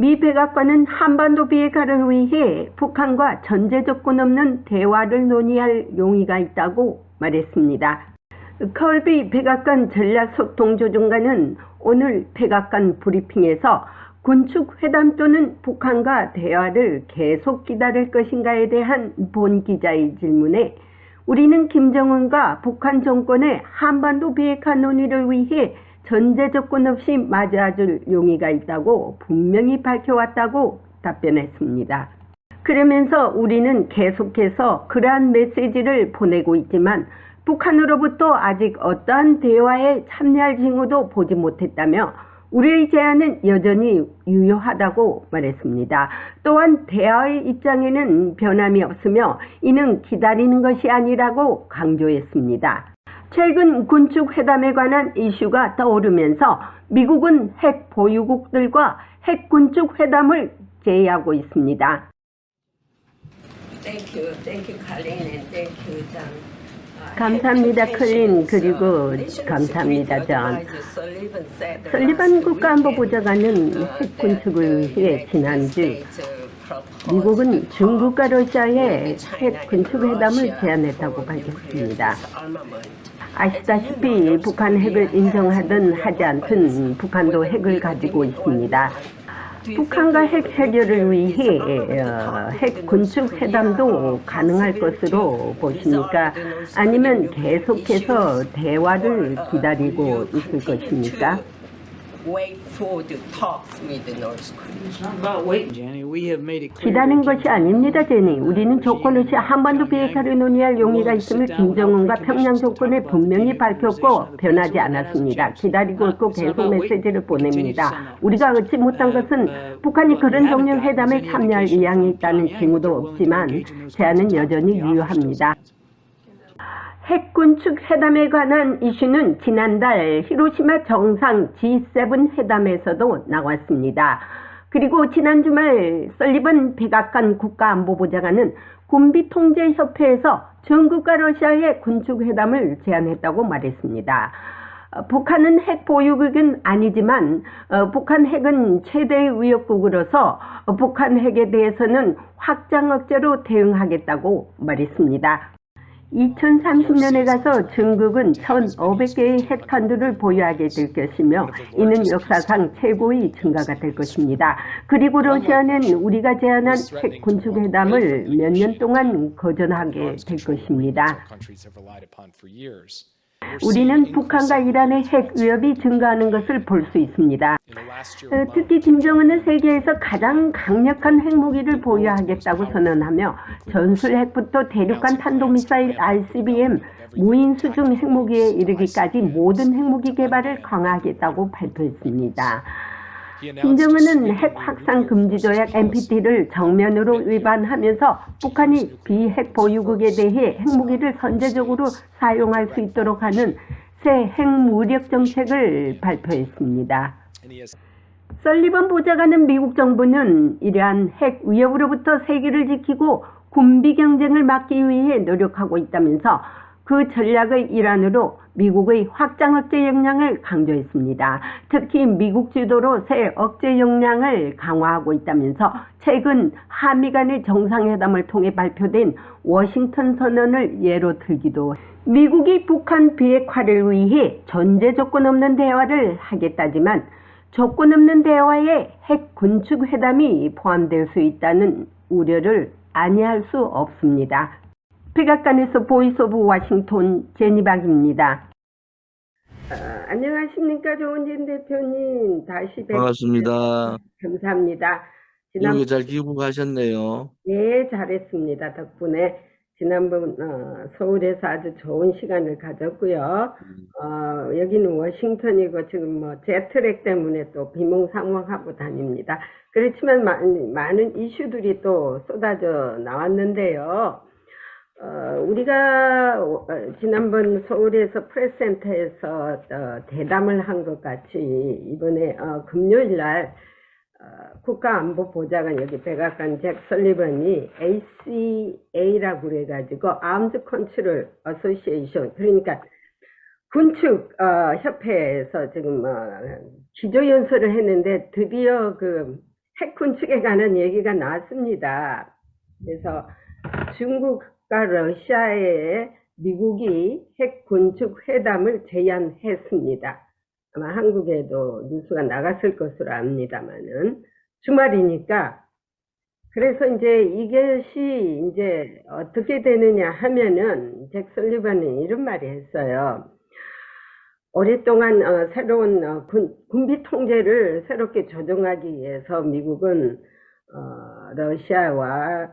미 백악관은 한반도 비핵화를 위해 북한과 전제 조건 없는 대화를 논의할 용의가 있다고 말했습니다. 컬비 백악관 전략소통조정관은 오늘 백악관 브리핑에서 군축 회담 또는 북한과 대화를 계속 기다릴 것인가에 대한 본 기자의 질문에 우리는 김정은과 북한 정권의 한반도 비핵화 논의를 위해 전제 조건 없이 맞아줄 용의가 있다고 분명히 밝혀왔다고 답변했습니다. 그러면서 우리는 계속해서 그러한 메시지를 보내고 있지만 북한으로부터 아직 어떠한 대화에 참여할 징후도 보지 못했다며 우리의 제안은 여전히 유효하다고 말했습니다. 또한 대화의 입장에는 변함이 없으며 이는 기다리는 것이 아니라고 강조했습니다. 최근 군축 회담에 관한 이슈가 떠오르면서 미국은 핵 보유국들과 핵 군축 회담을 제의하고 있습니다. Thank you, 칼린, and thank you, John. 감사합니다, 클린. 그리고 감사합니다, 존. 설리반 국가안보보좌관은 핵 군축을 위해 지난주 미국은 중국과 러시아의 핵 군축 회담을 제안했다고 밝혔습니다. 아시다시피 북한 핵을 인정하든 하지 않든 북한도 핵을 가지고 있습니다. 북한과 핵 해결을 위해 핵 군축 회담도 가능할 것으로 보십니까? 아니면 계속해서 대화를 기다리고 있을 것입니까? 기다리는 것이 아닙니다, 제니. 우리는 조건 없이 한반도 비핵화를 논의할 용의가 있음을 김정은과 평양 조건에 분명히 밝혔고 변하지 않았습니다. 기다리고 있고 계속 메시지를 보냅니다. 우리가 얻지 못한 것은 북한이 그런 종류 회담에 참여할 의향이 있다는 징후도 없지만 제안은 여전히 유효합니다. 핵 군축 회담에 관한 이슈는 지난달 히로시마 정상 G7 회담에서도 나왔습니다. 그리고 지난 주말 설리번 백악관 국가안보보좌관은 군비통제협회에서 중국과 러시아의 군축 회담을 제안했다고 말했습니다. 북한은 핵 보유국은 아니지만 북한 핵은 최대의 위협국으로서 북한 핵에 대해서는 확장 억제로 대응하겠다고 말했습니다. 2030년에 가서 중국은 1,500개의 핵탄두를 보유하게 될 것이며 이는 역사상 최고의 증가가 될 것입니다. 그리고 러시아는 우리가 제안한 핵 군축 회담을 몇 년 동안 거절하게 될 것입니다. 우리는 북한과 이란의 핵 위협이 증가하는 것을 볼 수 있습니다. 특히 김정은은 세계에서 가장 강력한 핵무기를 보유하겠다고 선언하며 전술 핵부터 대륙간 탄도미사일 ICBM, 무인 수중 핵무기에 이르기까지 모든 핵무기 개발을 강화하겠다고 발표했습니다. 김정은은 핵 확산 금지 조약 NPT를 정면으로 위반하면서 북한이 비핵 보유국에 대해 핵무기를 선제적으로 사용할 수 있도록 하는 새 핵무력 정책을 발표했습니다. 설리번 보좌관은 미국 정부는 이러한 핵 위협으로부터 세계를 지키고 군비 경쟁을 막기 위해 노력하고 있다면서 그 전략의 일환으로 미국의 확장 억제 역량을 강조했습니다. 특히 미국 주도로 새 억제 역량을 강화하고 있다면서 최근 한미 간의 정상회담을 통해 발표된 워싱턴 선언을 예로 들기도 미국이 북한 비핵화를 위해 전제 조건 없는 대화를 하겠다지만 조건 없는 대화에 핵 군축 회담이 포함될 수 있다는 우려를 안이할 수 없습니다. 백악관에서 보이스 오브 워싱턴 제니박입니다. 안녕하십니까, 조은진 대표님. 다시 반갑습니다. 감사합니다. 미국에 잘 귀국하셨네요. 네, 잘했습니다. 덕분에 지난번 서울에서 아주 좋은 시간을 가졌고요. 여기는 워싱턴이고 지금 뭐 제트랙 때문에 또 비몽사몽하고 다닙니다. 그렇지만 많은 이슈들이 또 쏟아져 나왔는데요. 우리가 지난번 서울에서 프레스센터에서 대담을 한 것 같이 이번에 금요일 날 국가안보보좌관 여기 백악관 잭 설리번이 ACA라고 그래가지고 Armed Control Association 그러니까 군축 협회에서 지금 기조연설을 했는데 드디어 그 핵 군축에 관한 얘기가 나왔습니다. 그래서 중국과 러시아에 미국이 핵 군축 회담을 제안했습니다. 아마 한국에도 뉴스가 나갔을 것으로 압니다만은 주말이니까. 그래서 이제 이것이 이제 어떻게 되느냐 하면은 잭 설리반은 이런 말이 했어요. 오랫동안 새로운 군비 통제를 새롭게 조정하기 위해서 미국은 러시아와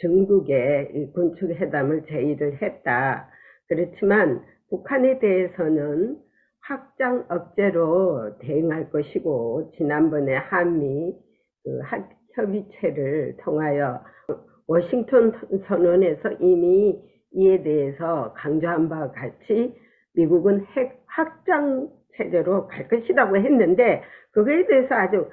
중국의 군축 회담을 제의를 했다. 그렇지만 북한에 대해서는 확장 억제로 대응할 것이고, 지난번에 한미 협의체를 통하여 워싱턴 선언에서 이미 이에 대해서 강조한 바와 같이 미국은 핵 확장 체제로 갈 것이라고 했는데, 그거에 대해서 아주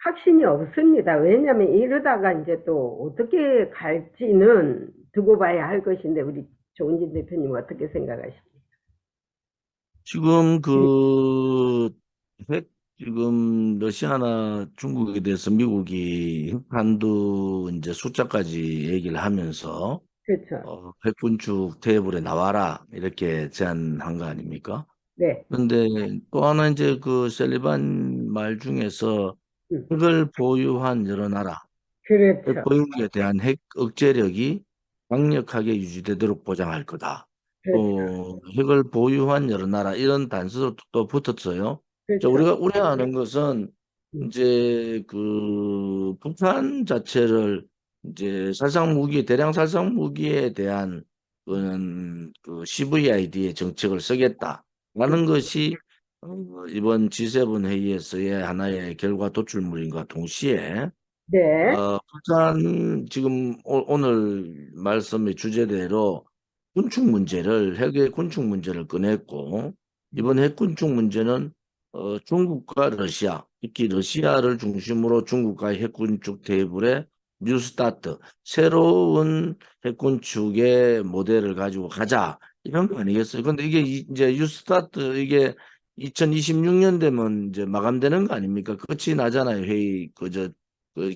확신이 없습니다. 왜냐하면 이러다가 이제 또 어떻게 갈지는 두고 봐야 할 것인데, 우리 조은진 대표님 어떻게 생각하십니까? 지금 지금 러시아나 중국에 대해서 미국이 한두 이제 숫자까지 얘기를 하면서 그렇죠. 핵군축 테이블에 나와라 이렇게 제안한 거 아닙니까? 네. 그런데 또 하나 이제 그 셀리반 말 중에서 음, 핵을 보유한 여러 나라, 핵 그렇죠. 보유국에 대한 핵 억제력이 강력하게 유지되도록 보장할 거다. 그렇죠. 또 핵을 보유한 여러 나라 이런 단서도 또 붙었어요. 그렇죠. 우리가 우려하는 것은 음, 이제 그 북한 자체를 이제 대량 살상 무기에 대한 그런 그 CVID의 정책을 쓰겠다라는 것이 이번 G7 회의에서의 하나의 결과 도출물인과 동시에 네. 북한 지금 오늘 말씀의 주제대로 핵의 군축 문제를 꺼냈고, 이번 핵 군축 문제는 중국과 러시아, 특히 러시아를 중심으로 중국과의 핵 군축 테이블에 뉴스타트, 새로운 핵 군축의 모델을 가지고 가자 이런 거 아니겠어요? 근데 이게 이제 뉴스타트 이게 2026년 되면 이제 마감되는 거 아닙니까? 끝이 나잖아요, 회의 그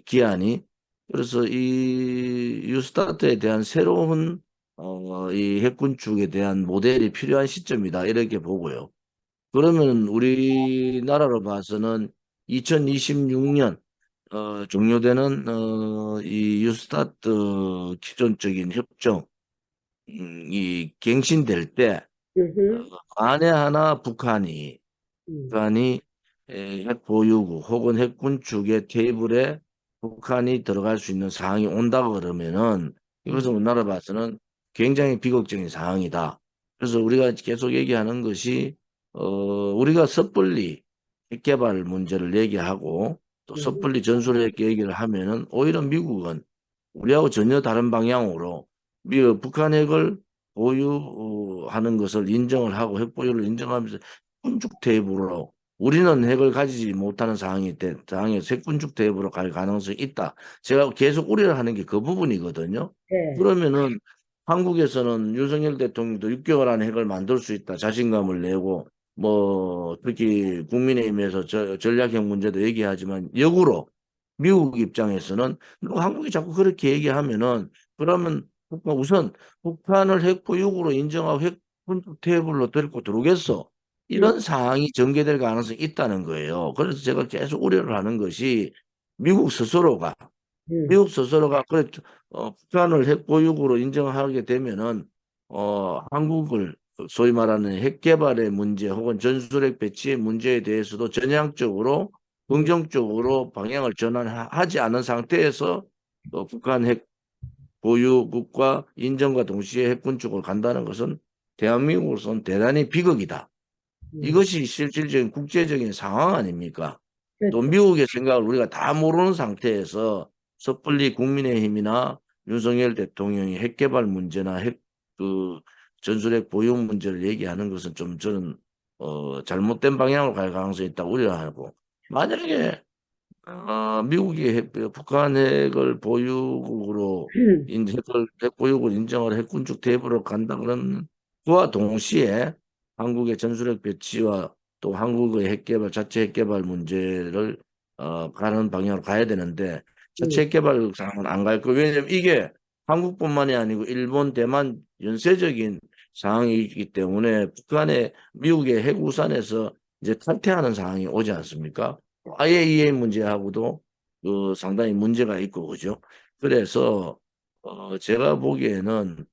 기한이. 그래서 이 뉴스타트에 대한 새로운 이 핵군축에 대한 모델이 필요한 시점이다 이렇게 보고요. 그러면 우리나라로 봐서는 2026년 종료되는 이 뉴스타트 기존적인 협정 이 갱신될 때 음, 만에 하나 음, 북한이 핵 보유국 혹은 핵 군축의 테이블에 북한이 들어갈 수 있는 상황이 온다 그러면은 이것은 음, 우리나라 봐서는 굉장히 비극적인 상황이다. 그래서 우리가 계속 얘기하는 것이 우리가 섣불리 핵 개발 문제를 얘기하고 또 음, 섣불리 전술핵 얘기를 하면은 오히려 미국은 우리하고 전혀 다른 방향으로 북한 핵을 보유하는 것을 인정을 하고 핵 보유를 인정하면서 핵군축 대입으로 우리는 핵을 가지지 못하는 상황에서 핵군축 대입으로 갈 가능성이 있다. 제가 계속 우려를 하는 게 그 부분이거든요. 네. 그러면은 한국에서는 윤석열 대통령도 6개월 안에 핵을 만들 수 있다. 자신감을 내고 뭐 특히 국민의힘에서 전략핵 문제도 얘기하지만 역으로 미국 입장에서는 한국이 자꾸 그렇게 얘기하면은 그러면 우선 북한을 핵 보유국으로 인정하고 핵 군축 테이블로 데리고 들어오겠어. 음, 이런 상황이 전개될 가능성이 있다는 거예요. 그래서 제가 계속 우려를 하는 것이 미국 스스로가 음, 미국 스스로가 그래 북한을 핵 보유국으로 인정하게 되면은 한국을 소위 말하는 핵 개발의 문제 혹은 전술핵 배치의 문제에 대해서도 전향적으로 음, 긍정적으로 방향을 전환하지 않은 상태에서 북한 핵 보유국과 인정과 동시에 핵군 쪽으로 간다는 것은 대한민국으로서는 대단히 비극이다. 음. 이것이 실질적인 국제적인 상황 아닙니까? 또 그렇죠. 미국의 생각을 우리가 다 모르는 상태에서 섣불리 국민의힘이나 윤석열 대통령이 핵개발 문제나 그 전술핵 보유 문제를 얘기하는 것은 좀 저는 잘못된 방향으로 갈 가능성이 있다고 우려하고 만약에 미국이 북한 핵을 보유국으로 핵 보유국을 인정하고 핵군축 대입으로 간다 그러면 그와 동시에 한국의 전술핵 배치와 또 한국의 핵개발 자체 핵개발 문제를 가는 방향으로 가야 되는데 자체 음, 핵 개발 상황은 안 갈 거예요. 왜냐하면 이게 한국뿐만이 아니고 일본, 대만 연쇄적인 상황이기 때문에 북한의 미국의 핵우산에서 이제 탈퇴하는 상황이 오지 않습니까? IAEA 문제하고도 상당히 문제가 있고 그죠? 그래서 제가 보기에는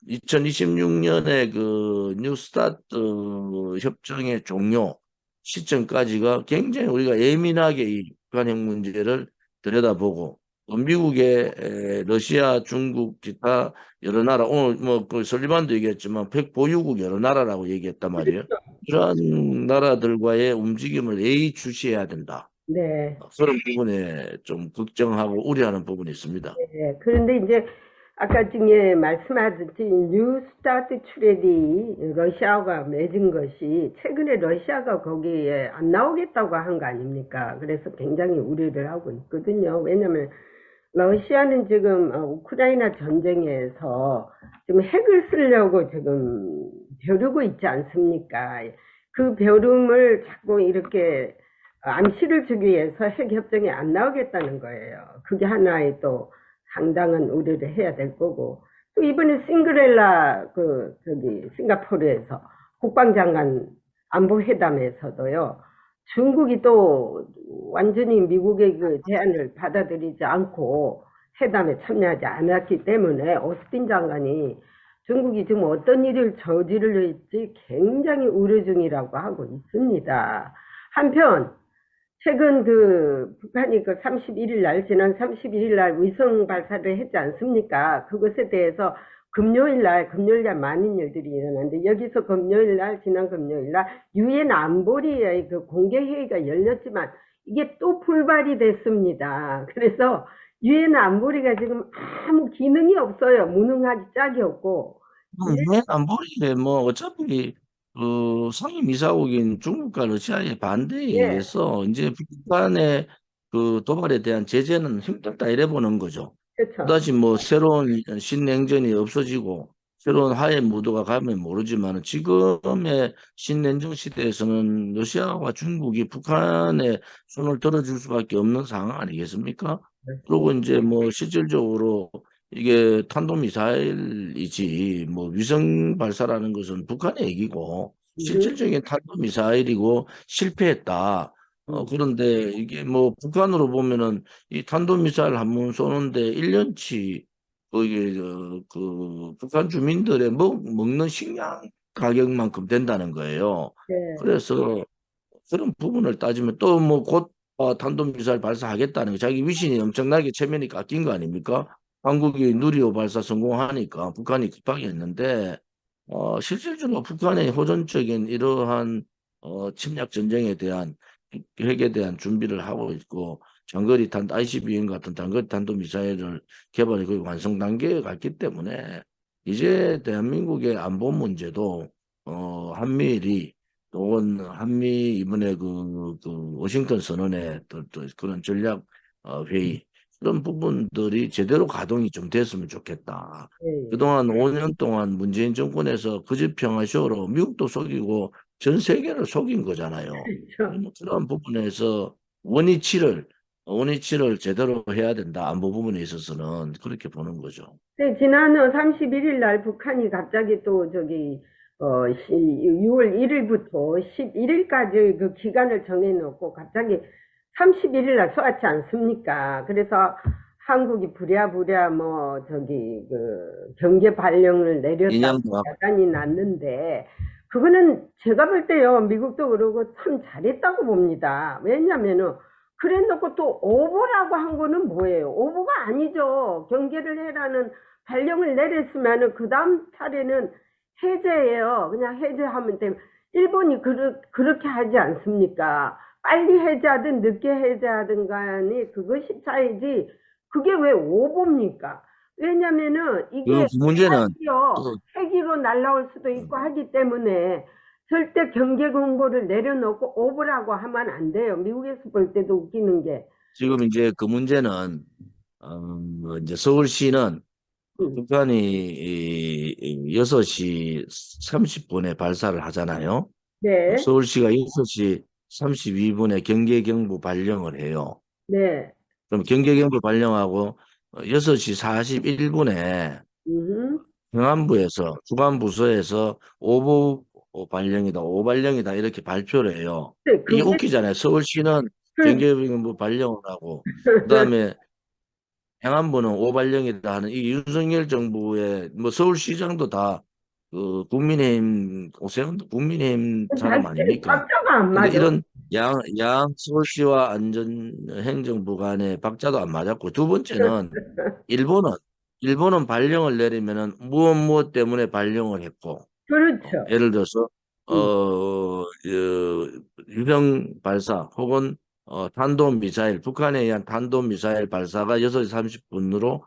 2026년에 그 뉴스타트 협정의 종료 시점까지가 굉장히 우리가 예민하게 이 북한핵 문제를 들여다보고 미국의 러시아, 중국, 기타 여러 나라 오늘 뭐 그 설리반도 얘기했지만 핵 보유국 여러 나라라고 얘기했단 말이에요. 이러한 나라들과의 움직임을 예의주시해야 된다. 네. 그런 부분에 좀 걱정하고 우려하는 부분이 있습니다. 네, 그런데 이제 아까 중에 말씀하셨듯이 뉴스타트 트레이디 러시아가 맺은 것이 최근에 러시아가 거기에 안 나오겠다고 한 거 아닙니까? 그래서 굉장히 우려를 하고 있거든요. 왜냐하면 러시아는 지금 우크라이나 전쟁에서 지금 핵을 쓰려고 지금 벼르고 있지 않습니까? 그 벼름을 자꾸 이렇게 암시를 주기 위해서 핵 협정이 안 나오겠다는 거예요. 그게 하나의 또 상당한 우려를 해야 될 거고, 또 이번에 싱그렐라 그 저기 싱가포르에서 국방장관 안보회담에서도요. 중국이 또 완전히 미국의 그 제안을 받아들이지 않고 회담에 참여하지 않았기 때문에 오스틴 장관이 중국이 지금 어떤 일을 저지를지 굉장히 우려 중이라고 하고 있습니다. 한편 최근 그 북한이 그 31일 날 지난 31일 날 위성 발사를 했지 않습니까? 그것에 대해서 금요일 날 많은 일들이 일어났는데 여기서 지난 금요일 날 유엔 안보리의 그 공개 회의가 열렸지만 이게 또 불발이 됐습니다. 그래서 유엔 안보리가 지금 아무 기능이 없어요. 무능하기 짝이 없고. 왜안 버리게 뭐 어차피 그 상임이사국인 중국과 러시아의 반대에 예, 의해서 이제 북한의 그 도발에 대한 제재는 힘들다 이래 보는 거죠. 그렇죠. 또다시 뭐 새로운 신냉전이 없어지고 새로운 화해 무드가 가면 모르지만 지금의 신냉전 시대에서는 러시아와 중국이 북한에 손을 들어줄 수밖에 없는 상황 아니겠습니까? 그리고 이제 뭐 실질적으로 이게 탄도미사일이지 뭐 위성 발사라는 것은 북한의 얘기고 음, 실질적인 탄도미사일이고 실패했다. 그런데 이게 뭐 북한으로 보면은 이 탄도미사일 한 번 쏘는데 1년치 거기 그 북한 주민들의 먹는 식량 가격만큼 된다는 거예요. 네. 그래서 그런 부분을 따지면 또 뭐 곧 탄도미사일 발사하겠다는 거 자기 위신이 엄청나게 체면이 깎인 거 아닙니까? 한국이 누리호 발사 성공하니까 북한이 급하게 했는데 실질적으로 북한의 호전적인 이러한 침략 전쟁에 대한 핵에 대한 준비를 하고 있고 장거리 ICBM 같은 장거리 탄도미사일을 개발이 거의 완성 단계에 갔기 때문에 이제 대한민국의 안보 문제도 한미일이 또는 한미 이번에 그 워싱턴 선언의 또 그런 전략 회의 그런 부분들이 제대로 가동이 좀 됐으면 좋겠다. 네. 그동안 5년 동안 문재인 정권에서 그집 평화쇼로 미국도 속이고 전 세계를 속인 거잖아요. 그렇죠. 그런 부분에서 원위치를 제대로 해야 된다. 안보 부분에 있어서는 그렇게 보는 거죠. 네, 지난 31일 날 북한이 갑자기 또 저기 6월 1일부터 11일까지 그 기간을 정해놓고 갑자기 31일 날 쏘았지 않습니까? 그래서 한국이 부랴부랴 뭐 저기 그 경계 발령을 내렸다고 인양도 하고. 야단이 났는데 그거는 제가 볼 때요 미국도 그러고 참 잘했다고 봅니다. 왜냐면은 그래놓고 또 오보라고 한 거는 뭐예요? 오보가 아니죠. 경계를 해라는 발령을 내렸으면은 그 다음 차례는 해제예요. 그냥 해제하면 되면 일본이 그렇게 하지 않습니까? 빨리 해제하든 늦게 해제하든 간에 그것이 차이지 그게 왜 오보입니까? 왜냐면은 이게 그 문제는 핵이요. 또 핵으로 날라올 수도 있고 하기 때문에 절대 경계 공고를 내려놓고 오보라고 하면 안 돼요. 미국에서 볼 때도 웃기는 게. 지금 이제 그 문제는 이제 서울시는 음, 북한이 6시 30분에 발사를 하잖아요. 네. 서울시가 6시 32분에 경계경보 발령을 해요. 네. 그럼 경계경보 발령하고 6시 41분에 음. 행안부에서 주관부서에서 오보 발령이다, 오발령이다 이렇게 발표를 해요. 네, 이게 그게 웃기잖아요. 서울시는 그, 경계경보 발령을 하고 그다음에 행안부는 오발령이다 하는 이 윤석열 정부의 뭐 서울시장도 다 그 국민의힘 오세훈 국민의힘 사람 자기들이 아닙니까? 박자가 안 근데 맞아. 이런 양 서울시와 안전행정부 간의 박자도 안 맞았고 두 번째는 일본은 일본은 발령을 내리면은 무엇 때문에 발령을 했고 그렇죠. 예를 들어서 음. 유령 발사 혹은 탄도미사일 북한에 의한 탄도미사일 발사가 6시 30분으로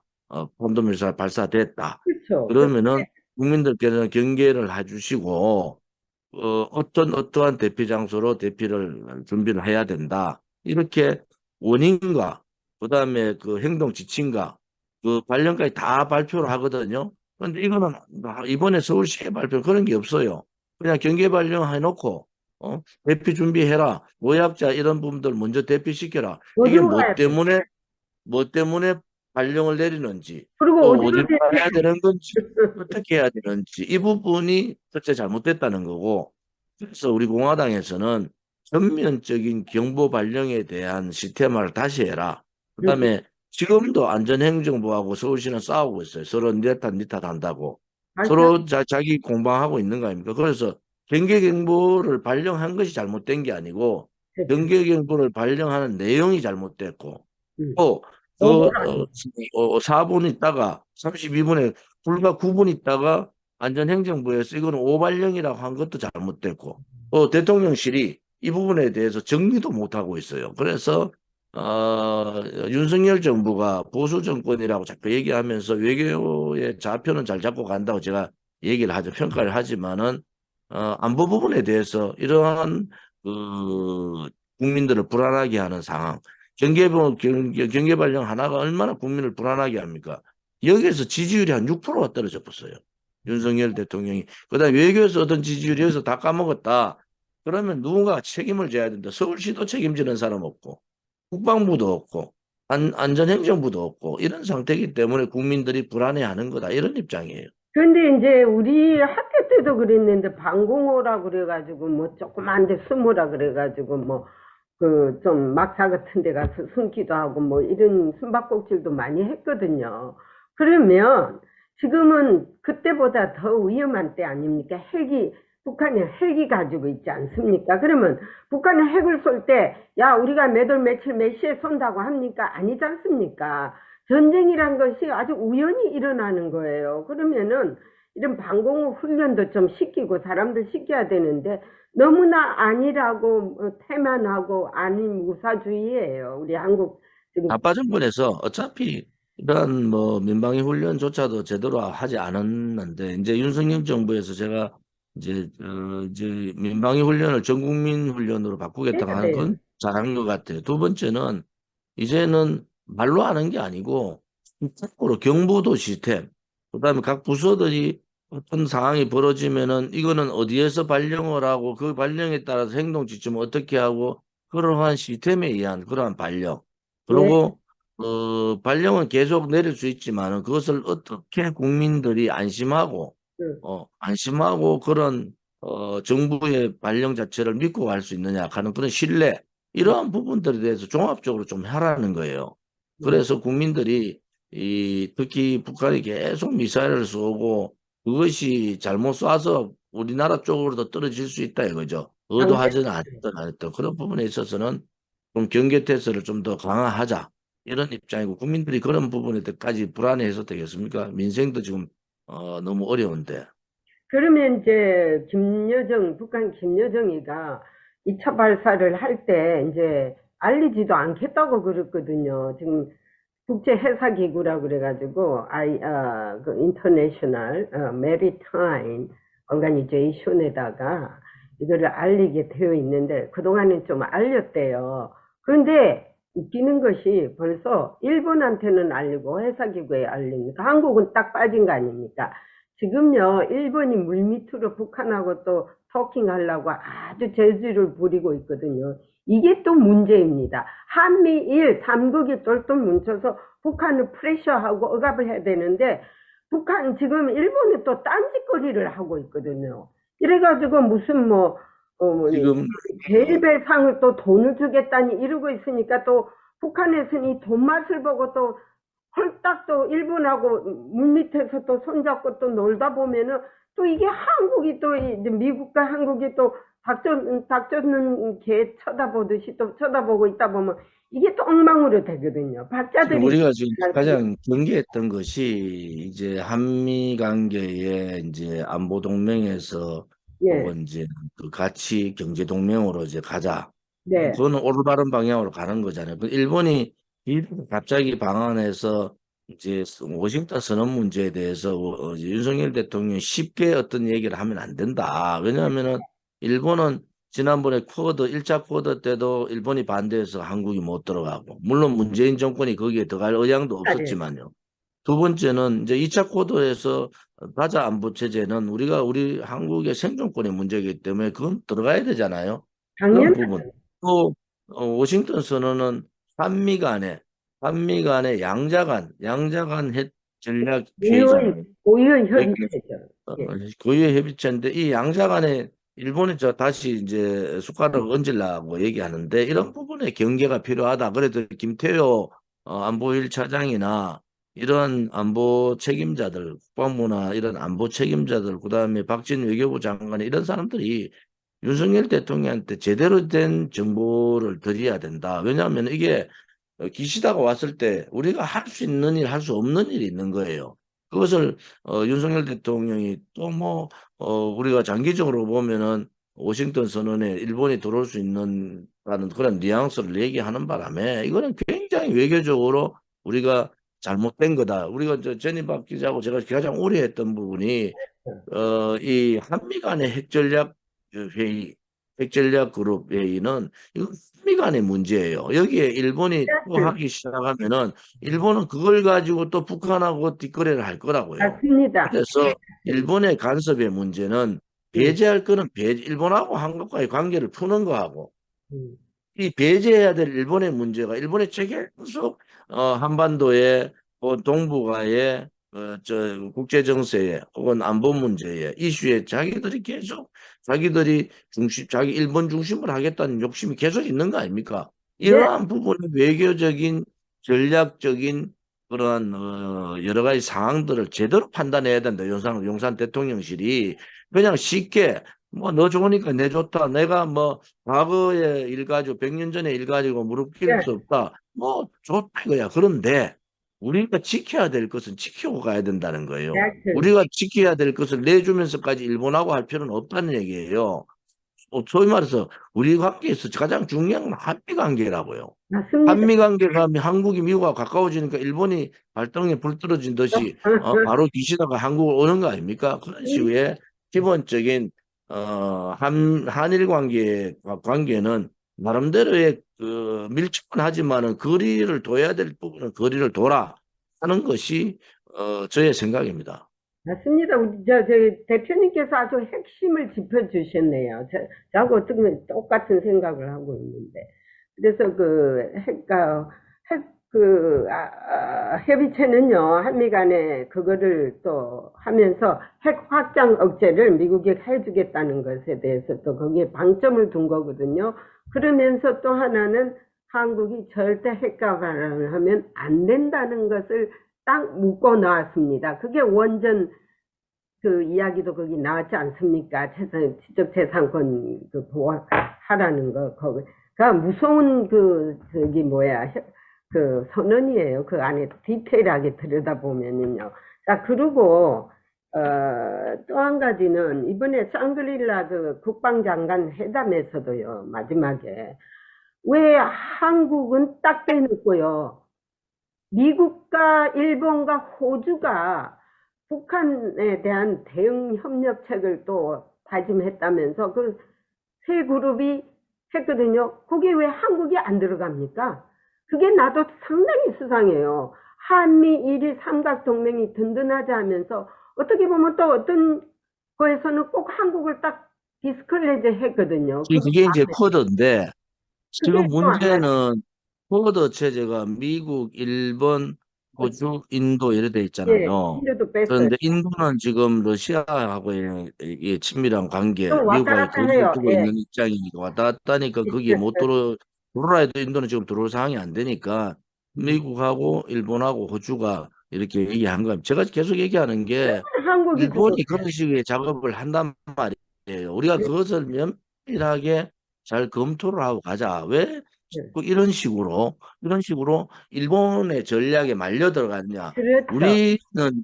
탄도미사일 발사됐다. 그렇죠. 그러면은 국민들께서는 경계를 해주시고 어떠한 대피 장소로 대피를 준비를 해야 된다. 이렇게 원인과 그다음에 그 행동 지침과 그 관련까지 다 발표를 하거든요. 그런데 이거는 이번에 서울시에 발표 그런 게 없어요. 그냥 경계 발령해놓고 대피 준비해라. 노약자 이런 부분들 먼저 대피시켜라. 이게 어디로 가야 돼? 뭐 때문에 발령을 내리는지 그리고 또 어디로 어디로 가야 대피해? 되는 건지 어떻게 해야 되는지 이 부분이 첫째 잘못됐다는 거고 그래서 우리 공화당에서는 전면적인 경보 발령에 대한 시스템화를 다시 해라. 그다음에 지금도 안전행정부하고 서울시는 싸우고 있어요. 서로 니 탓 한다고. 맞아. 서로 자기 공방하고 있는 거 아닙니까? 그래서 경계경보를 발령한 것이 잘못된 게 아니고 경계경보를 발령하는 내용이 잘못됐고 음. 또 그 억울하지. 4분 있다가 32분에 불과 9분 있다가 안전행정부에서 이거는 오발령이라고 한 것도 잘못됐고 대통령실이 이 부분에 대해서 정리도 못하고 있어요. 그래서 윤석열 정부가 보수 정권이라고 자꾸 얘기하면서 외교의 좌표는 잘 잡고 간다고 제가 얘기를 하죠. 평가를 하지만은 안보 부분에 대해서 이러한 그 국민들을 불안하게 하는 상황 경계 발령 하나가 얼마나 국민을 불안하게 합니까? 여기에서 지지율이 한 6%가 떨어져 버렸어요. 윤석열 대통령이. 그다음에 외교에서 얻은 지지율이 여기서 다 까먹었다. 그러면 누군가가 책임을 져야 된다. 서울시도 책임지는 사람 없고 국방부도 없고 안전행정부도 없고 이런 상태이기 때문에 국민들이 불안해하는 거다. 이런 입장이에요. 근데 이제 우리 학교 때도 그랬는데 방공호라 그래가지고 뭐 조그만 데 숨으라 그래가지고 뭐 그 좀 막사 같은 데 가서 숨기도 하고 뭐 이런 숨바꼭질도 많이 했거든요. 그러면 지금은 그때보다 더 위험한 때 아닙니까? 북한이 핵이 가지고 있지 않습니까? 그러면 북한이 핵을 쏠 때, 야, 우리가 몇 월 며칠 몇 시에 쏜다고 합니까? 아니지 않습니까? 전쟁이란 것이 아주 우연히 일어나는 거예요. 그러면은 이런 방공호 훈련도 좀 시키고 사람들 시켜야 되는데 너무나 아니라고 태만하고 아닌 무사주의예요. 우리 한국 지금. 아빠 정권에서 어차피 이런 뭐 민방위 훈련조차도 제대로 하지 않았는데 이제 윤석열 정부에서 제가 이제 민방위 훈련을 전국민 훈련으로 바꾸겠다고 해야 하는 돼요. 건 잘한 것 같아요. 두 번째는 이제는 말로 하는 게 아니고 실제로 경보도 시스템, 그다음에 각 부서들이 어떤 상황이 벌어지면은 이거는 어디에서 발령을 하고 그 발령에 따라서 행동 지침을 어떻게 하고 그러한 시스템에 의한 그러한 발령. 네. 그리고 발령은 계속 내릴 수 있지만은 그것을 어떻게 국민들이 응. 안심하고 그런 정부의 발령 자체를 믿고 갈 수 있느냐 하는 그런 신뢰 이러한 부분들에 대해서 종합적으로 좀 하라는 거예요. 응. 그래서 국민들이 특히 북한이 계속 미사일을 쏘고 그것이 잘못 쏴서 우리나라 쪽으로도 떨어질 수 있다 이거죠. 당장. 의도하지는 않았던 안 했던 그런 부분에 있어서는 좀 경계 태세를 좀 더 강화하자 이런 입장이고 국민들이 그런 부분에까지 불안해해서 되겠습니까? 민생도 지금 너무 어려운데. 그러면 이제 북한 김여정이가 2차 발사를 할 때 이제 알리지도 않겠다고 그랬거든요. 지금 국제 해사 기구라 그래가지고 그 인터내셔널 메리타임 얼가니제이션에다가 이거를 알리게 되어 있는데 그동안은 좀 알렸대요. 그런데 웃기는 것이 벌써 일본한테는 알리고 해사 기구에 알리니까 한국은 딱 빠진 거 아닙니까? 지금요 일본이 물밑으로 북한하고 또 스토킹하려고 아주 재주를 부리고 있거든요. 이게 또 문제입니다. 한미일 3국이 똘똘 뭉쳐서 북한을 프레셔하고 억압을 해야 되는데 북한 지금 일본이 또 딴짓거리를 하고 있거든요. 이래가지고 무슨 지금 벨벨상을 또 돈을 주겠다니 이러고 있으니까 또 북한에서는 이 돈맛을 보고 또 홀딱 또 일본하고 물밑에서 또 손잡고 또 놀다 보면은 또 이게 한국이 또 미국과 한국이 또 닥쳤는 개 쳐다보듯이 또 쳐다보고 있다 보면 이게 또 엉망으로 되거든요. 지금 박자들이 우리가 지금 가장 경계했던 것이 이제 한미 관계의 이제 안보 동맹에서 예, 혹은 이제 그 같이 경제 동맹으로 이제 가자. 네, 그거는 올바른 방향으로 가는 거잖아요. 그 일본이 갑자기 방한해서 이제 워싱턴 선언 문제에 대해서 이제 윤석열 대통령이 쉽게 어떤 얘기를 하면 안 된다. 왜냐하면은 일본은 지난번에 쿼드 1차 쿼드 때도 일본이 반대해서 한국이 못 들어가고 물론 문재인 정권이 거기에 들어갈 의향도 없었지만요. 두 번째는 이제 2차 쿼드에서 가자 안보 체제는 우리 한국의 생존권의 문제이기 때문에 그건 들어가야 되잖아요. 그런 당연 부분. 또 워싱턴 선언은 한미 간의 양자간 핵 전략 회의잖아요. 고유의 여기 협의체죠. 예, 고유의 협의체인데 이 양자간에 일본이 다시 이제 숟가락을 얹으려고 얘기하는데 이런 부분에 경계가 필요하다. 그래도 김태효 안보 1차장이나 이런 안보 책임자들, 국방부나 이런 안보 책임자들, 그다음에 박진 외교부 장관 이런 사람들이 윤석열 대통령한테 제대로 된 정보를 드려야 된다. 왜냐하면 이게 기시다가 왔을 때 우리가 할 수 있는 일, 할 수 없는 일이 있는 거예요. 그것을 윤석열 대통령이 또 우리가 장기적으로 보면은 워싱턴 선언에 일본이 들어올 수 있는 라는 그런 뉘앙스를 얘기하는 바람에 이거는 굉장히 외교적으로 우리가 잘못된 거다. 우리가 제니박 기자하고 제가 가장 오래 했던 부분이 이 한미 간의 핵전략 회의, 핵전략 그룹 회의는 이거 한미 간의 문제예요. 여기에 일본이 또 하기 시작하면은 일본은 그걸 가지고 또 북한하고 뒷거래를 할 거라고요. 맞습니다. 그래서 일본의 간섭의 문제는 음, 배제할 거는 일본하고 한국과의 관계를 푸는 거하고 음. 이 배제해야 될 일본의 문제가 일본의 계속 한반도의 동북아의 국제 정세에 혹은 안보 문제에 이슈에 자기들이 계속 자기들이 자기 일본 중심을 하겠다는 욕심이 계속 있는 거 아닙니까? 네, 이러한 부분의 외교적인 전략적인 그러한 여러 가지 상황들을 제대로 판단해야 된다. 용산 대통령실이 그냥 쉽게 너 좋으니까 내 좋다. 내가 과거의 일 가지고 100년 전의 일 가지고 무릎 꿇을 네, 수 없다. 좋다 이거야. 그런데 우리가 지켜야 될 것은 지키고 가야 된다는 거예요. 네, 우리가 지켜야 될 것을 내주면서까지 일본하고 할 필요는 없다는 얘기예요. 소위 말해서 우리 관계에서 가장 중요한 건 한미 관계라고요. 맞습니다. 한미 관계가 한국이 미국과 가까워지니까 일본이 발등에 불 떨어진 듯이 바로 기시다가 한국을 오는 거 아닙니까? 그런 식의 기본적인 한일 관계는 나름대로의 그 밀접은 하지만은 거리를 둬야 될 부분은 거리를 둬라 하는 것이 저의 생각입니다. 맞습니다. 우리 대표님께서 아주 핵심을 짚어주셨네요. 저하고 어떻게 보면 똑같은 생각을 하고 있는데. 그래서 협의체는요, 한미 간에 그거를 또 하면서 핵 확장 억제를 미국이 해주겠다는 것에 대해서 또 거기에 방점을 둔 거거든요. 그러면서 또 하나는 한국이 절대 핵 가발을 하면 안 된다는 것을 딱 묶어 놨습니다. 그게 원전 그 이야기도 거기 나왔지 않습니까? 지적재산권 보호하라는 거, 그가 무서운 선언이에요. 그 안에 디테일하게 들여다보면요. 자, 그리고, 또 한 가지는 이번에 샹그릴라 국방장관 회담에서도요, 마지막에, 왜 한국은 딱 빼놓고요, 미국과 일본과 호주가 북한에 대한 대응 협력책을 또 다짐했다면서 그 세 그룹이 했거든요. 거기에 왜 한국이 안 들어갑니까? 그게 나도 상당히 수상해요. 한미일이 삼각동맹이 든든하지 하면서 어떻게 보면 또 어떤 거에서는 꼭 한국을 딱 디스클레이저 했거든요. 지금 그거 그게 이제 다음에 쿼드인데 그게 지금 또 안 가요. 문제는 쿼드 체제가 미국, 일본, 호주, 인도 이래 돼 예, 있잖아요. 인도도 뺐어요. 그런데 인도는 지금 러시아하고의 이 친밀한 관계, 좀 왔다 미국하고 갔다 거리를 해요. 두고 예. 있는 입장이니까 왔다 갔다 하니까 거기에 못 들어오라 해도 인도는 지금 들어올 상황이 안 되니까 미국하고 일본하고 호주가 이렇게 얘기한 겁니다. 제가 계속 얘기하는 게 한국이 일본이 들어오세요. 그런 식의 작업을 한단 말이에요. 우리가 네, 그것을 면밀하게 잘 검토를 하고 가자. 왜 네. 자꾸 이런 식으로 일본의 전략에 말려 들어갔냐? 그렇죠. 우리는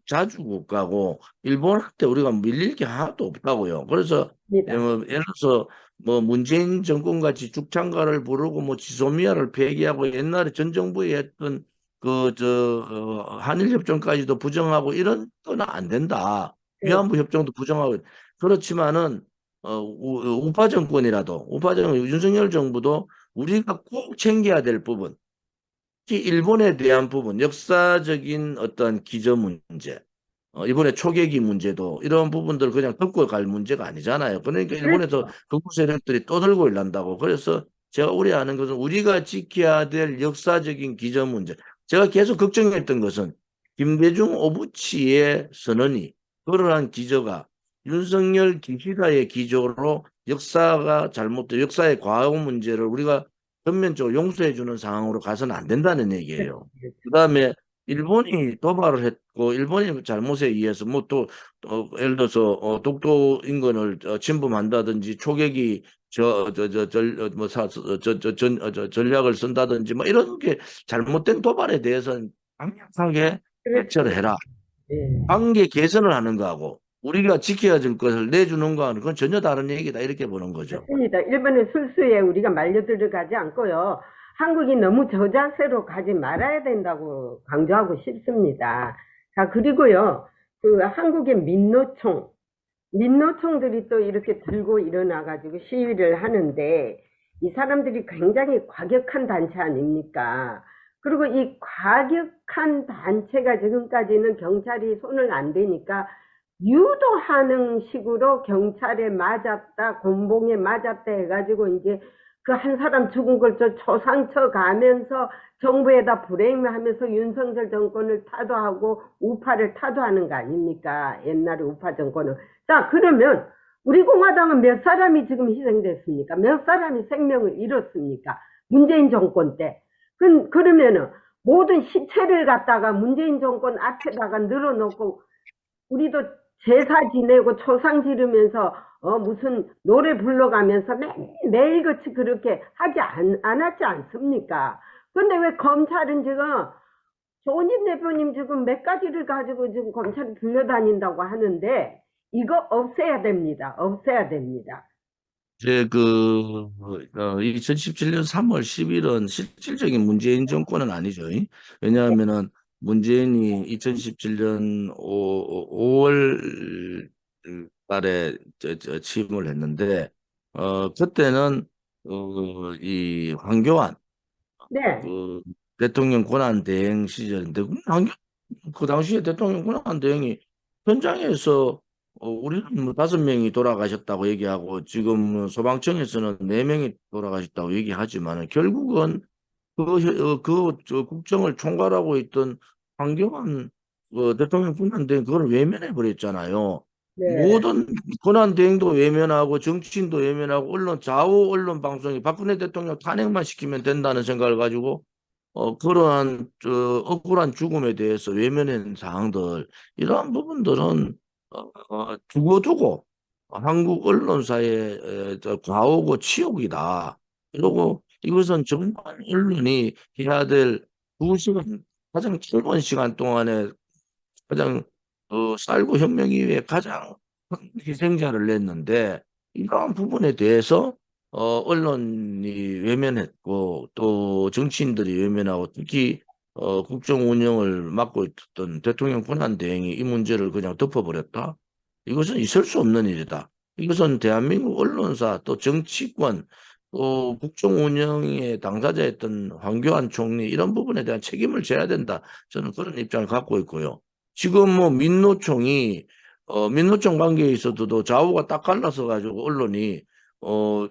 자주 못 가고 일본한테 우리가 밀릴 게 하나도 없다고요. 그래서 입니다. 예를 들어서 뭐 문재인 정권 같이 죽창가를 부르고 뭐 지소미아를 폐기하고 옛날에 전 정부에 했던 한일 협정까지도 부정하고 이런 건 안 된다. 네, 위안부 협정도 부정하고 그렇지만은 우파 정권 윤석열 정부도 우리가 꼭 챙겨야 될 부분, 특히 일본에 대한 부분, 역사적인 어떤 기저 문제, 이번에 초계기 문제도 이런 부분들 그냥 덮고 갈 문제가 아니잖아요. 그러니까 일본에서 그렇죠. 극우 세력들이 또 들고 일난다고. 그래서 제가 우려하는 것은 우리가 지켜야 될 역사적인 기저 문제. 제가 계속 걱정했던 것은 김대중 오부치의 선언이 그러한 기저가 윤석열 기시다의 기조로 역사가 잘못된 역사의 과오 문제를 우리가 전면적으로 용서해 주는 상황으로 가서는 안 된다는 네, 얘기예요. 그다음에 일본이 도발을 했고 일본이 잘못에 의해서 뭐 또 예를 들어서 독도 인근을 침범한다든지 초계기 전략을 쓴다든지 뭐 이런 게 잘못된 도발에 대해서는 강력하게 그렇죠. 대처를 해라. 예. 관계 개선을 하는 거하고 우리가 지켜야 될 것을 내주는 거하는 그건 전혀 다른 얘기다 이렇게 보는 거죠. 맞습니다. 일본의 술수에 우리가 말려 들어가지 않고요. 한국이 너무 저자세로 가지 말아야 된다고 강조하고 싶습니다. 자, 그리고요. 그 한국의 민노총들이 또 이렇게 들고 일어나가지고 시위를 하는데 이 사람들이 굉장히 과격한 단체 아닙니까? 그리고 이 과격한 단체가 지금까지는 경찰이 손을 안 대니까 유도하는 식으로 경찰에 맞았다, 곤봉에 맞았다 해가지고 이제 그 한 사람 죽은 걸 저 초상처 가면서 정부에다 불행하면서 윤석열 정권을 타도하고 우파를 타도하는 거 아닙니까? 옛날에 우파 정권은. 자, 그러면 우리 공화당은 몇 사람이 지금 희생됐습니까? 몇 사람이 생명을 잃었습니까? 문재인 정권 때. 그러면은 모든 시체를 갖다가 문재인 정권 앞에다가 늘어놓고 우리도 제사 지내고 초상 지르면서 무슨 노래 불러가면서 매일같이 그렇게 하지 않았지 않습니까? 근데 왜 검찰은 지금 조은진 대표님 지금 몇 가지를 가지고 지금 검찰이 불려다닌다고 하는데 이거 없애야 됩니다. 없애야 됩니다. 이제 2017년 3월 10일은 실질적인 문재인 정권은 아니죠. 왜냐하면은 문재인이 2017년 5월 달에 취임을 했는데 그때는 이 황교안 네. 그 대통령 권한 대행 시절인데 그 당시에 대통령 권한 대행이 현장에서 우리는 뭐 5명이 돌아가셨다고 얘기하고 지금 소방청에서는 4명이 돌아가셨다고 얘기하지만 결국은 저 국정을 총괄하고 있던 황교안 대통령 권한 대행 그걸 외면해 버렸잖아요. 네. 모든 권한 대행도 외면하고 정치인도 외면하고 좌우 언론 방송이 박근혜 대통령 탄핵만 시키면 된다는 생각을 가지고 그러한 억울한 죽음에 대해서 외면한 사항들 이러한 부분들은 두고두고 한국 언론사의 과오고 치욕이다. 그리고 이것은 정말 언론이 해야 될 2시간 가장 짧은 시간 동안에 가장 쌀고 혁명 이후에 가장 큰 희생자를 냈는데 이러한 부분에 대해서 언론이 외면했고 또 정치인들이 외면하고 특히 국정 운영을 맡고 있던 대통령 권한 대행이 이 문제를 그냥 덮어버렸다. 이것은 있을 수 없는 일이다. 이것은 대한민국 언론사 또 정치권 또 국정 운영의 당사자였던 황교안 총리 이런 부분에 대한 책임을 져야 된다. 저는 그런 입장을 갖고 있고요. 지금 뭐 민노총이 민노총 관계에 있어서도 좌우가 딱 갈라서 가지고 언론이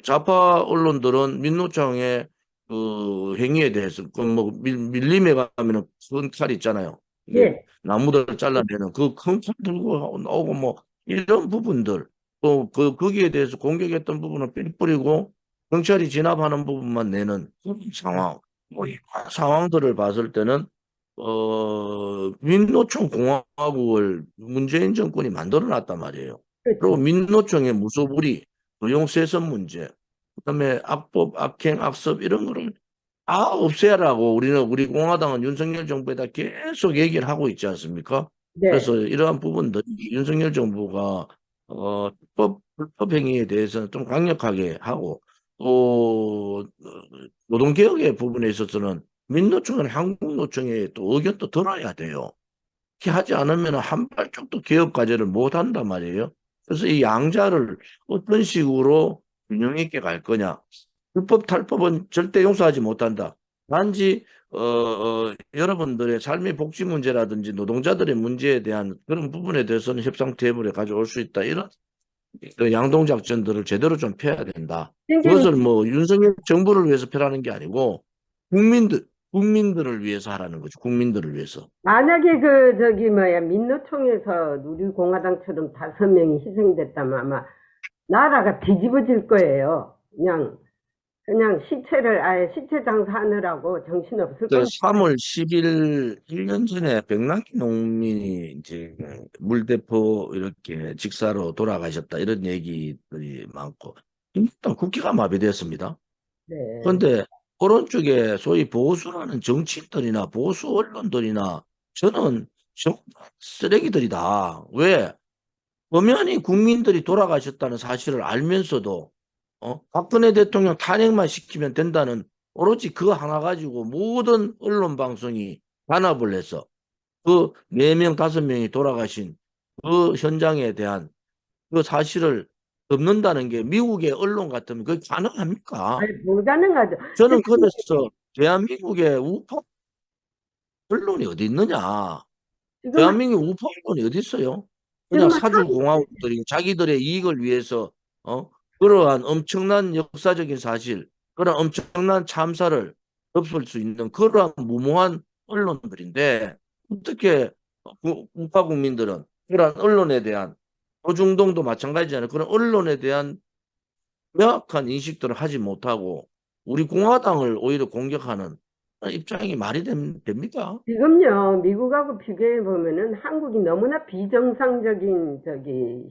좌파 언론들은 민노총의 그 행위에 대해서 그뭐 밀림에 가면은 큰 칼 있잖아요. 이게 예, 나무들 잘라내는 그 큰 칼 들고 나오고 뭐 이런 부분들 또 거기에 대해서 공격했던 부분은 삘 뿌리고 경찰이 진압하는 부분만 내는 그런 상황. 뭐 이 상황들을 봤을 때는 민노총 공화국을 문재인 정권이 만들어 놨단 말이에요. 그리고 그렇죠. 민노총의 무소불위, 고용세선 문제, 그다음에 악법, 악행, 악습 이런 거를 다 없애라고 우리 공화당은 윤석열 정부에다 계속 얘기를 하고 있지 않습니까? 네. 그래서 이러한 부분들 윤석열 정부가 불법 행위에 대해서는 좀 강력하게 하고 또 노동개혁의 부분에 있어서는 민노총은 한국노총의 또 의견도 들어야 돼요. 그렇게 하지 않으면 한 발짝도 개혁 과제를 못 한단 말이에요. 그래서 이 양자를 어떤 식으로 균형 있게 갈 거냐. 불법 탈법은 절대 용서하지 못한다. 단지 여러분들의 삶의 복지 문제라든지 노동자들의 문제에 대한 그런 부분에 대해서는 협상 테이블에 가져올 수 있다. 이런 그 양동 작전들을 제대로 좀 펴야 된다. 선생님, 그것을 뭐 윤석열 정부를 위해서 펴라는 게 아니고 국민들을 위해서 하라는 거죠. 국민들을 위해서. 만약에 민노총에서 누리공화당처럼 5명이 희생됐다면 아마 나라가 뒤집어질 거예요. 그냥 시체를 아예 시체 장사하느라고 정신없을 그 겁니다. 3월 10일 1년 전에 백남기 농민이 이제 물대포 이렇게 직사로 돌아가셨다 이런 얘기들이 많고 일단 국기가 마비되었습니다. 네. 그런데 오른쪽에 소위 보수라는 정치인들이나 보수 언론들이나 저는 전부 다 쓰레기들이다. 왜? 엄연히 국민들이 돌아가셨다는 사실을 알면서도 박근혜 대통령 탄핵만 시키면 된다는 오로지 그거 하나 가지고 모든 언론 방송이 단합을 해서 그 4명, 5명이 돌아가신 그 현장에 대한 그 사실을 덮는다는 게 미국의 언론 같으면 그게 가능합니까? 아니, 불가능하죠. 저는 그래서 대한민국의 우파 언론이 어디 있느냐? 지금, 대한민국 우파 언론이 어디 있어요? 그냥 지금 사주공화국들이 자기들의 이익을 위해서 어? 그러한 엄청난 역사적인 사실, 그런 엄청난 참사를 덮을 수 있는 그러한 무모한 언론들인데 어떻게 우파 국민들은 그러한 언론에 대한 조중동도 마찬가지잖아요. 그런 언론에 대한 명확한 인식들을 하지 못하고 우리 공화당을 오히려 공격하는 입장이 말이 됩니까? 지금요, 미국하고 비교해 보면은 한국이 너무나 비정상적인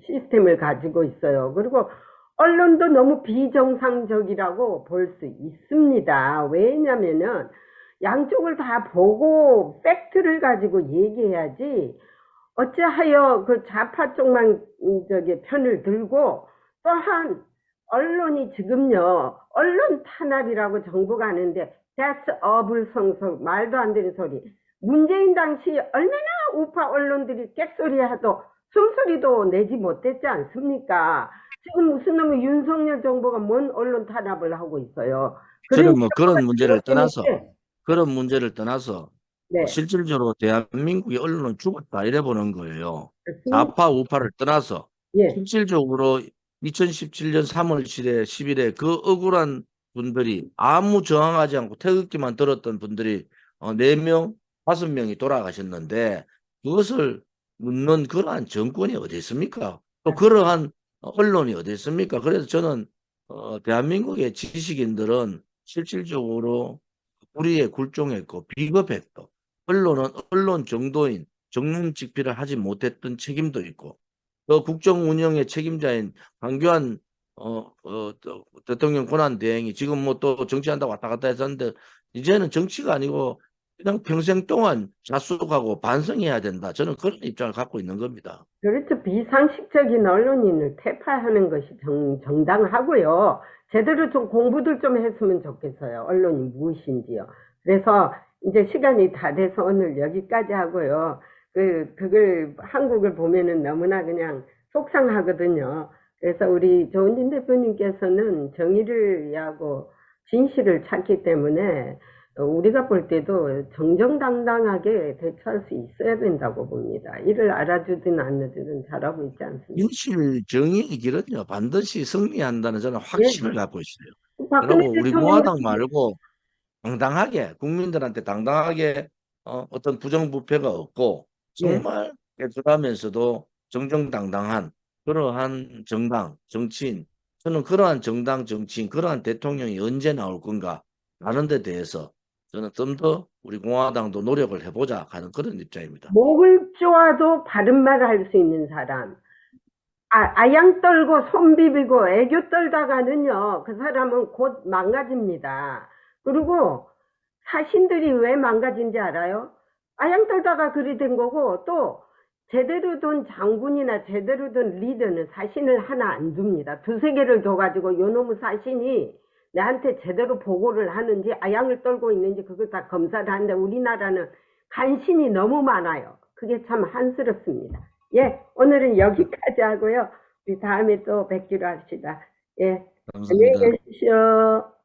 시스템을 가지고 있어요. 그리고 언론도 너무 비정상적이라고 볼 수 있습니다. 왜냐면은 양쪽을 다 보고 팩트를 가지고 얘기해야지 어찌하여 그 좌파 쪽만 편을 들고 또한 언론이 지금요 언론 탄압이라고 정부가 하는데 that's 어불성설 말도 안 되는 소리. 문재인 당시 얼마나 우파 언론들이 객소리해도 숨소리도 내지 못했지 않습니까? 지금 무슨 놈의 윤석열 정부가 뭔 언론 탄압을 하고 있어요. 그런 저는 뭐 그런 문제를 떠나서 잘못했는데 네, 실질적으로 대한민국의 언론은 죽었다 이래 보는 거예요. 맞습니다. 좌파 우파를 떠나서 예, 실질적으로 2017년 3월 10일에 그 억울한 분들이 아무 저항하지 않고 태극기만 들었던 분들이 4명, 5명이 돌아가셨는데 그것을 묻는 그러한 정권이 어디 있습니까? 또 그러한 언론이 어디 있습니까? 그래서 저는 대한민국의 지식인들은 실질적으로 우리의 굴종했고 비겁했고 언론은 언론 정도인 정론직필을 하지 못했던 책임도 있고 또 국정 운영의 책임자인 황교안 대통령 권한 대행이 지금 뭐 또 정치한다고 왔다 갔다 했었는데 이제는 정치가 아니고 그냥 평생 동안 자숙하고 반성해야 된다. 저는 그런 입장을 갖고 있는 겁니다. 그렇죠. 비상식적인 언론인을 퇴파하는 것이 정당하고요. 제대로 좀 공부들 좀 했으면 좋겠어요. 언론이 무엇인지요. 그래서 이제 시간이 다 돼서 오늘 여기까지 하고요. 그걸 한국을 보면은 너무나 그냥 속상하거든요. 그래서 우리 조은진 대표님께서는 정의를 위하고 진실을 찾기 때문에 우리가 볼 때도 정정당당하게 대처할 수 있어야 된다고 봅니다. 이를 알아주든 안 해주든 잘하고 있지 않습니까? 진실 정의의 길은요 반드시 승리한다는 저는 예. 확신을 갖고 있어요. 박근혜 그리고 우리 대통령도 공화당 말고 당당하게 국민들한테 당당하게 어떤 부정부패가 없고 예. 정말 깨끗하면서도 정정당당한 그러한 정당 정치인 저는 그러한 정당 정치인 그러한 대통령이 언제 나올 건가 하는 데 대해서 저는 좀 더 우리 공화당도 노력을 해보자 하는 그런 입장입니다. 목을 쪼아도 바른 말을 할 수 있는 사람. 아양 떨고 손 비비고 애교 떨다가는요, 그 사람은 곧 망가집니다. 그리고 사신들이 왜 망가진지 알아요? 아양 떨다가 그리 된 거고, 또 제대로 된 장군이나 제대로 된 리더는 사신을 하나 안 줍니다. 두세 개를 줘가지고 요놈의 사신이 내한테 제대로 보고를 하는지 아양을 떨고 있는지 그걸 다 검사를 하는데 우리나라는 간신이 너무 많아요. 그게 참 한스럽습니다. 예, 오늘은 여기까지 하고요. 우리 다음에 또 뵙기로 합시다. 예, 안녕히 감사합니다. 계십시오.